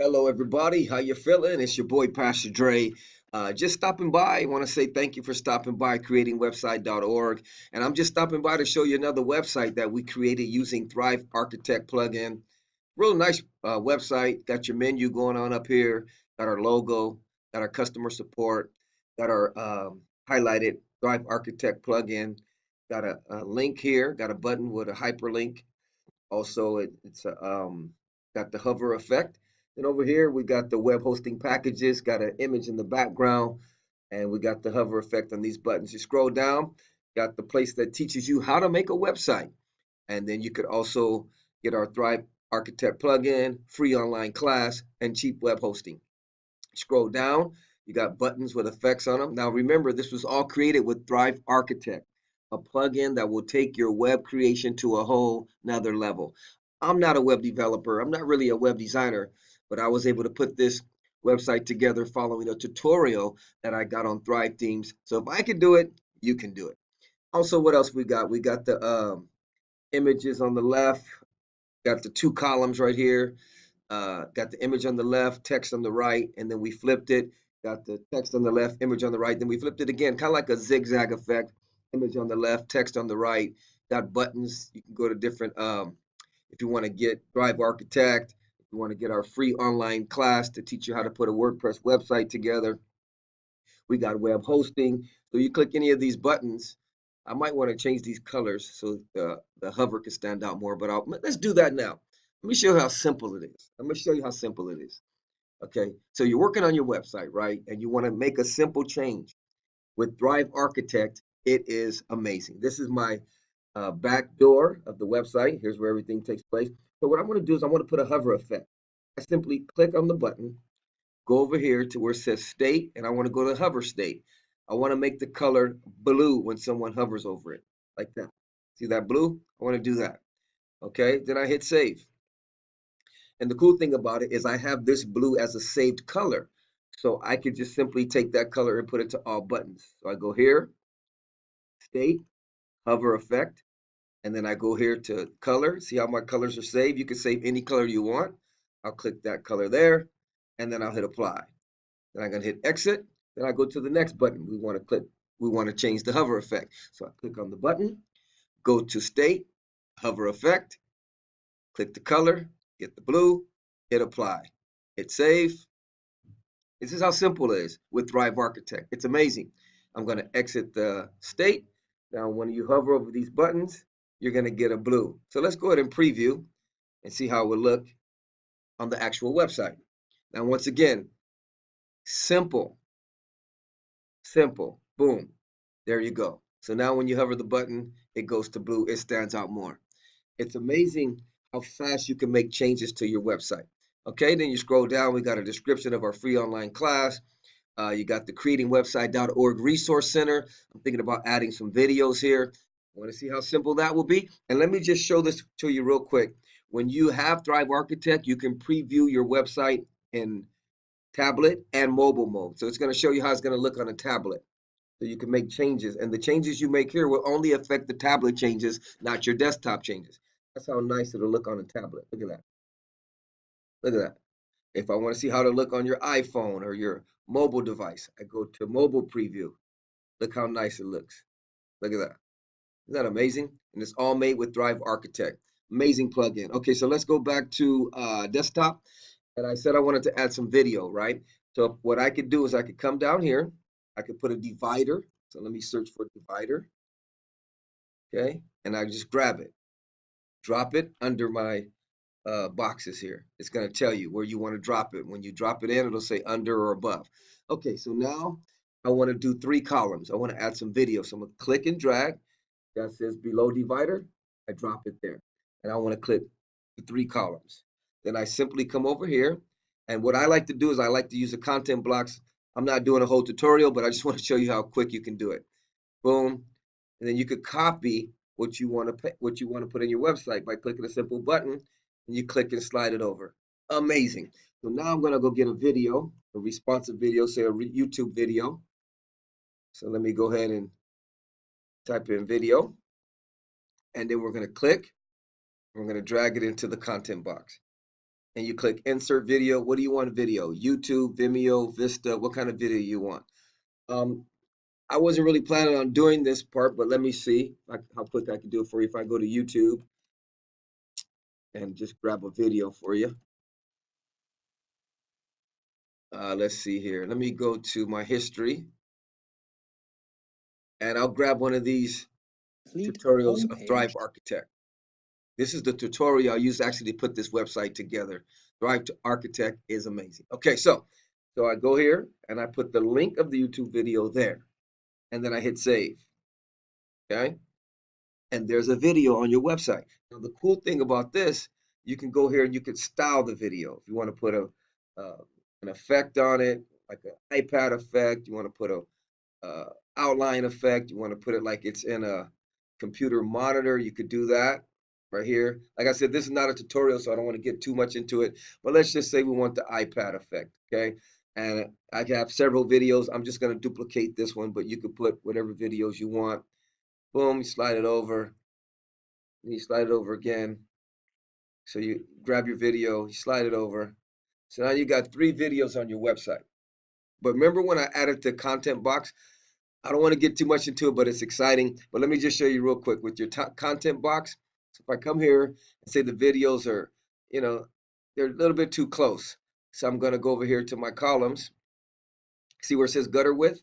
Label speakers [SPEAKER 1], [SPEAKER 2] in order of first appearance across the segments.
[SPEAKER 1] Hello, everybody. How you feeling? It's your boy Pastor Dre. Just stopping by. I want to say thank you for stopping by creatingwebsite.org. And I'm just stopping by to show you another website that we created using Thrive Architect plugin. Real nice website. Got your menu going on up here. Got our logo. Got our customer support. Got our highlighted Thrive Architect plugin. Got a link here. Got a button with a hyperlink. Also, it's got the hover effect. And over here, we got the web hosting packages, got an image in the background, and we got the hover effect on these buttons. You scroll down, got the place that teaches you how to make a website. And then you could also get our Thrive Architect plugin, free online class, and cheap web hosting. Scroll down, you got buttons with effects on them. Now remember, this was all created with Thrive Architect, a plugin that will take your web creation to a whole nother level. I'm not a web developer, I'm not really a web designer, but I was able to put this website together following a tutorial that I got on Thrive Themes. So if I can do it, you can do it. Also, what else we got? We got the images on the left, got the two columns right here. Got the image on the left, text on the right, and then we flipped it. Got the text on the left, image on the right. Then we flipped it again, kind of like a zigzag effect. Image on the left, text on the right. Got buttons. You can go to different, if you want to get Thrive Architect, if you want to get our free online class to teach you how to put a WordPress website together. We got web hosting. So you click any of these buttons. I might want to change these colors so the hover can stand out more, but let's do that now. Let me show you how simple it is. I'm going to show you how simple it is. Okay, so you're working on your website, right? And you want to make a simple change. With Thrive Architect, it is amazing. This is my back door of the website. Here's where everything takes place. So what I'm going to do is I want to put a hover effect. I simply click on the button, go over here to where it says state, and I want to go to hover state. I want to make the color blue when someone hovers over it, like that. See that blue? I want to do that. Okay, then I hit save. And the cool thing about it is I have this blue as a saved color. So I could just simply take that color and put it to all buttons. So I go here, state, hover effect, and then I go here to color. See how my colors are saved? You can save any color you want. I'll click that color there, and then I'll hit apply. Then I'm gonna hit exit. Then I go to the next button. We want to change the hover effect. So I click on the button, go to state, hover effect, click the color, get the blue, hit apply, hit save. This is how simple it is with Thrive Architect. It's amazing. I'm going to exit the state. Now, when you hover over these buttons, you're going to get a blue. So let's go ahead and preview and see how it will look on the actual website. Now, once again, simple, simple, boom, there you go. So now when you hover the button, it goes to blue. It stands out more. It's amazing how fast you can make changes to your website. Okay, then you scroll down. We got a description of our free online class. You got the creatingwebsite.org resource center. I'm thinking about adding some videos here. Want to see how simple that will be? And let me just show this to you real quick. When you have Thrive Architect, you can preview your website in tablet and mobile mode. So it's going to show you how it's going to look on a tablet. So you can make changes. And the changes you make here will only affect the tablet changes, not your desktop changes. That's how nice it'll look on a tablet. Look at that. Look at that. If I want to see how to look on your iPhone or your mobile device, I go to mobile preview. Look how nice it looks. Look at that. Isn't that amazing? And it's all made with Thrive Architect. Amazing plugin. Okay, so let's go back to desktop. And I said I wanted to add some video, right? So what I could do is I could come down here. I could put a divider. So let me search for divider. Okay, and I just grab it, drop it under my boxes here. It's going to tell you where you want to drop it. When you drop it in, it'll say under or above. Okay, so now I want to do 3 columns. I want to add some video. So I'm going to click and drag. That says below divider. I drop it there. And I want to click the 3 columns. Then I simply come over here. And what I like to do is I like to use the content blocks. I'm not doing a whole tutorial, but I just want to show you how quick you can do it. Boom. And then you could copy what you want to put in your website by clicking a simple button and you click and slide it over. Amazing. So now I'm going to go get a video, a responsive video, say a YouTube video. So let me go ahead and type in video, and then we're going to click. We're going to drag it into the content box. and you click insert video. What do you want video? YouTube, Vimeo, Vista, what kind of video you want? Um, I wasn't really planning on doing this part, but let me see how quick I can do it for you. If I go to YouTube and just grab a video for you. Let's see here. Let me go to my history and I'll grab one of these tutorials of Thrive Architect. This is the tutorial I used actually to put this website together. Thrive Architect is amazing. Okay, so I go here and I put the link of the YouTube video there, and then I hit save. Okay, and there's a video on your website. Now the cool thing about this, you can go here and you can style the video. If you want to put an effect on it, like an iPad effect, you want to put a outline effect, you want to put it like it's in a computer monitor, you could do that right here. Like I said, this is not a tutorial, so I don't want to get too much into it, but let's just say we want the iPad effect, okay? And I have several videos. I'm just going to duplicate this one, but you could put whatever videos you want. Boom, you slide it over, and you slide it over again. So you grab your video, you slide it over. So now you got 3 videos on your website. But remember when I added the content box, I don't want to get too much into it, but it's exciting. But let me just show you real quick with your content box. So if I come here and say the videos are, they're a little bit too close. So I'm going to go over here to my columns. See where it says gutter width?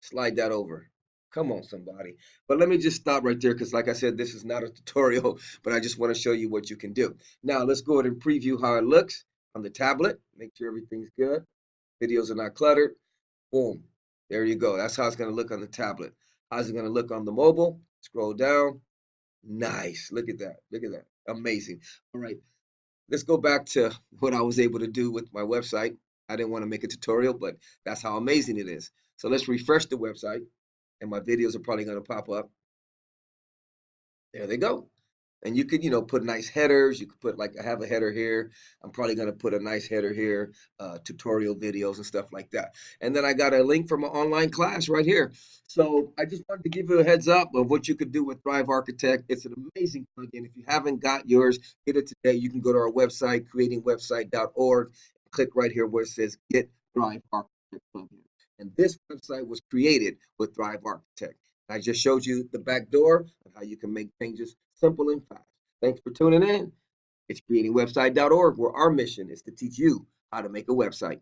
[SPEAKER 1] Slide that over. Come on, somebody. But let me just stop right there because, like I said, this is not a tutorial, but I just want to show you what you can do. Now, let's go ahead and preview how it looks on the tablet. Make sure everything's good. Videos are not cluttered. Boom. There you go. That's how it's going to look on the tablet. How's it going to look on the mobile? Scroll down. Nice. Look at that. Look at that. Amazing. All right. Let's go back to what I was able to do with my website. I didn't want to make a tutorial, but that's how amazing it is. So let's refresh the website, and my videos are probably going to pop up. There they go. And you could, put nice headers. You could put like, I have a header here. I'm probably going to put a nice header here, tutorial videos and stuff like that. And then I got a link from an online class right here. So I just wanted to give you a heads up of what you could do with Thrive Architect. It's an amazing plugin. If you haven't got yours, get it today. You can go to our website, creatingwebsite.org, click right here where it says Get Thrive Architect plugin. And this website was created with Thrive Architect. I just showed you the back door of how you can make changes simple and fast. Thanks for tuning in. It's creatingwebsite.org, where our mission is to teach you how to make a website.